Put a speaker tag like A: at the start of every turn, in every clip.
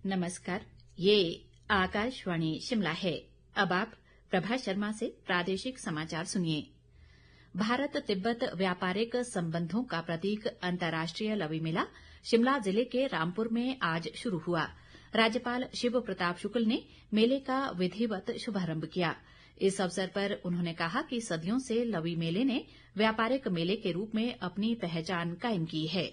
A: नमस्कार। ये आकाशवाणी शिमला है। अब आप प्रभा शर्मा से प्रादेशिक समाचार सुनिए। भारत तिब्बत व्यापारिक संबंधों का प्रतीक अंतर्राष्ट्रीय लवी मेला शिमला जिले के रामपुर में आज शुरू हुआ। राज्यपाल शिव प्रताप शुक्ल ने मेले का विधिवत शुभारंभ किया। इस अवसर पर उन्होंने कहा कि सदियों से लवी मेले ने व्यापारिक मेले के रूप में अपनी पहचान कायम की है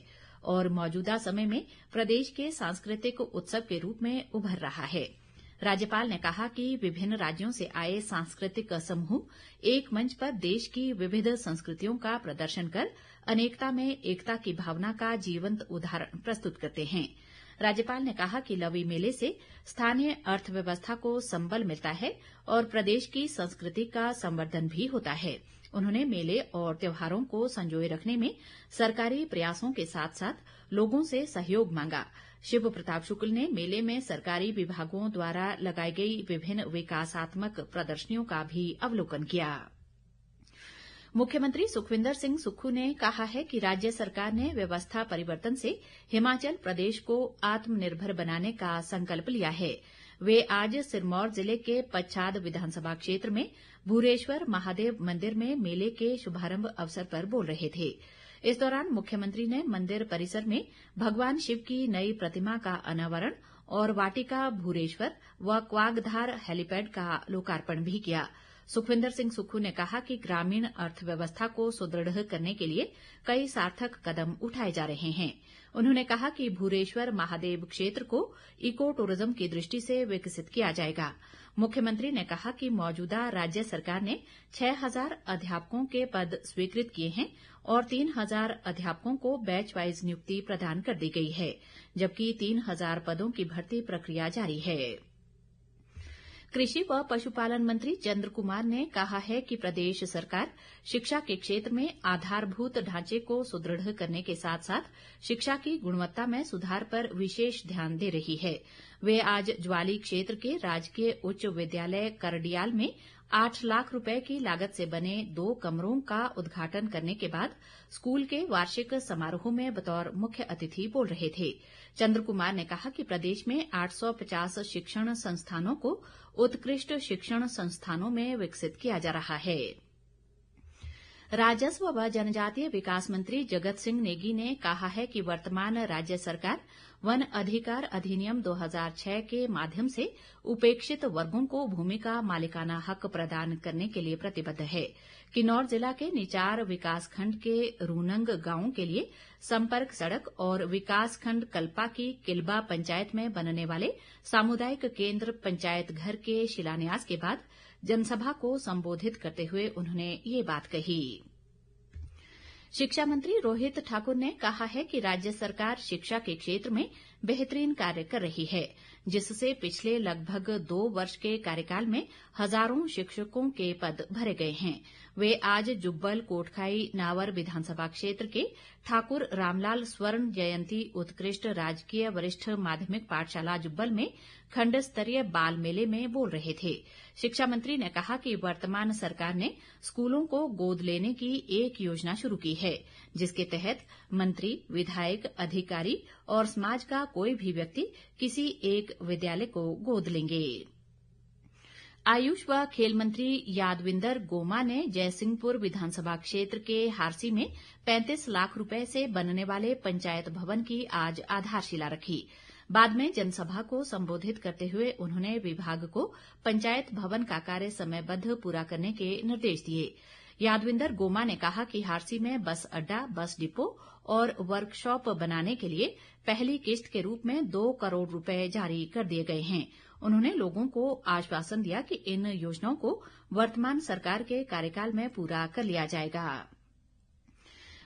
A: और मौजूदा समय में प्रदेश के सांस्कृतिक उत्सव के रूप में उभर रहा है। राज्यपाल ने कहा कि विभिन्न राज्यों से आए सांस्कृतिक समूह एक मंच पर देश की विविध संस्कृतियों का प्रदर्शन कर अनेकता में एकता की भावना का जीवंत उदाहरण प्रस्तुत करते हैं। राज्यपाल ने कहा कि लवी मेले से स्थानीय अर्थव्यवस्था को संबल मिलता है और प्रदेश की संस्कृति का संवर्धन भी होता है। उन्होंने मेले और त्योहारों को संजोए रखने में सरकारी प्रयासों के साथ साथ लोगों से सहयोग मांगा। शिव प्रताप शुक्ल ने मेले में सरकारी विभागों द्वारा लगाई गई विभिन्न विकासात्मक प्रदर्शनियों का भी अवलोकन किया। मुख्यमंत्री सुखविंदर सिंह सुक्खू ने कहा है कि राज्य सरकार ने व्यवस्था परिवर्तन से हिमाचल प्रदेश को आत्मनिर्भर बनाने का संकल्प लिया है। वे आज सिरमौर जिले के पच्छाद विधानसभा क्षेत्र में भूरेश्वर महादेव मंदिर में मेले के शुभारंभ अवसर पर बोल रहे थे। इस दौरान मुख्यमंत्री ने मंदिर परिसर में भगवान शिव की नई प्रतिमा का अनावरण और वाटिका भूरेश्वर व क्वागधार हेलीपैड का लोकार्पण भी किया। सुखविंदर सिंह सुक्खू ने कहा कि ग्रामीण अर्थव्यवस्था को सुदृढ़ करने के लिए कई सार्थक कदम उठाए जा रहे हैं। उन्होंने कहा कि भूरेश्वर महादेव क्षेत्र को इको टूरिज्म की दृष्टि से विकसित किया जाएगा। मुख्यमंत्री ने कहा कि मौजूदा राज्य सरकार ने 6,000 अध्यापकों के पद स्वीकृत किए हैं और 3,000 अध्यापकों को बैच वाइज नियुक्ति प्रदान कर दी गई है, जबकि 3,000 पदों की भर्ती प्रक्रिया जारी है। कृषि व पशुपालन मंत्री चंद्र कुमार ने कहा है कि प्रदेश सरकार शिक्षा के क्षेत्र में आधारभूत ढांचे को सुदृढ़ करने के साथ साथ शिक्षा की गुणवत्ता में सुधार पर विशेष ध्यान दे रही है। वे आज ज्वाली क्षेत्र के राजकीय उच्च विद्यालय करडियाल में 8 लाख रुपए की लागत से बने 2 कमरों का उद्घाटन करने के बाद स्कूल के वार्षिक समारोह में बतौर मुख्य अतिथि बोल रहे थे। चंद्र कुमार ने कहा कि प्रदेश में 850 शिक्षण संस्थानों को उत्कृष्ट शिक्षण संस्थानों में विकसित किया जा रहा है। राजस्व व जनजातीय विकास मंत्री जगत सिंह नेगी ने कहा है कि वर्तमान राज्य सरकार वन अधिकार अधिनियम 2006 के माध्यम से उपेक्षित वर्गों को भूमि का मालिकाना हक प्रदान करने के लिए प्रतिबद्ध है। किन्नौर जिला के निचार विकासखंड के रूनंग गांव के लिए संपर्क सड़क और विकासखंड कल्पा की किल्बा पंचायत में बनने वाले सामुदायिक केंद्र पंचायत घर के शिलान्यास के बाद जनसभा को संबोधित करते हुए उन्होंने ये बात कही। शिक्षा मंत्री रोहित ठाकुर ने कहा है कि राज्य सरकार शिक्षा के क्षेत्र में बेहतरीन कार्य कर रही है, जिससे पिछले लगभग 2 वर्ष के कार्यकाल में हजारों शिक्षकों के पद भरे गए हैं। वे आज जुब्बल कोटखाई नावर विधानसभा क्षेत्र के ठाकुर रामलाल स्वर्ण जयंती उत्कृष्ट राजकीय वरिष्ठ माध्यमिक पाठशाला जुब्बल में खंड स्तरीय बाल मेले में बोल रहे थे। शिक्षा मंत्री ने कहा कि वर्तमान सरकार ने स्कूलों को गोद लेने की एक योजना शुरू की है, जिसके तहत मंत्री, विधायक, अधिकारी और समाज का कोई भी व्यक्ति किसी एक विद्यालय को गोद लेंगे। आयुष व खेल मंत्री यादविंदर गोमा ने जयसिंहपुर विधानसभा क्षेत्र के हारसी में 35 लाख रुपए से बनने वाले पंचायत भवन की आज आधारशिला रखी। बाद में जनसभा को संबोधित करते हुए उन्होंने विभाग को पंचायत भवन का कार्य समयबद्ध पूरा करने के निर्देश दिए। यादविंदर गोमा ने कहा कि हारसी में बस अड्डा, बस डिपो और वर्कशॉप बनाने के लिए पहली किस्त के रूप में 2 करोड़ रुपए जारी कर दिए गए हैं। उन्होंने लोगों को आश्वासन दिया कि इन योजनाओं को वर्तमान सरकार के कार्यकाल में पूरा कर लिया जाएगा।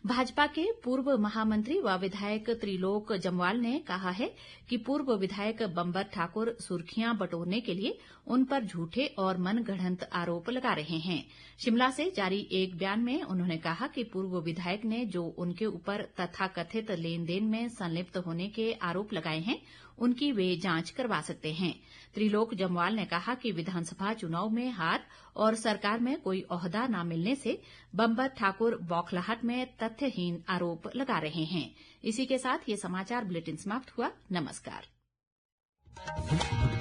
A: भाजपा के पूर्व महामंत्री व विधायक त्रिलोक जम्वाल ने कहा है कि पूर्व विधायक बंबर ठाकुर सुर्खियां बटोरने के लिए उन पर झूठे और मनगढ़ंत आरोप लगा रहे हैं। शिमला से जारी एक बयान में उन्होंने कहा कि पूर्व विधायक ने जो उनके ऊपर तथाकथित लेन देन में संलिप्त होने के आरोप लगाए हैं, उनकी वे जांच करवा सकते हैं। त्रिलोक जम्वाल ने कहा कि विधानसभा चुनाव में हार और सरकार में कोई ओहदा न मिलने से बंबर ठाकुर बौखलाहट में तथ्यहीन आरोप लगा रहे हैं। इसी के साथ ये समाचार बुलेटिन समाप्त हुआ। नमस्कार।
B: है।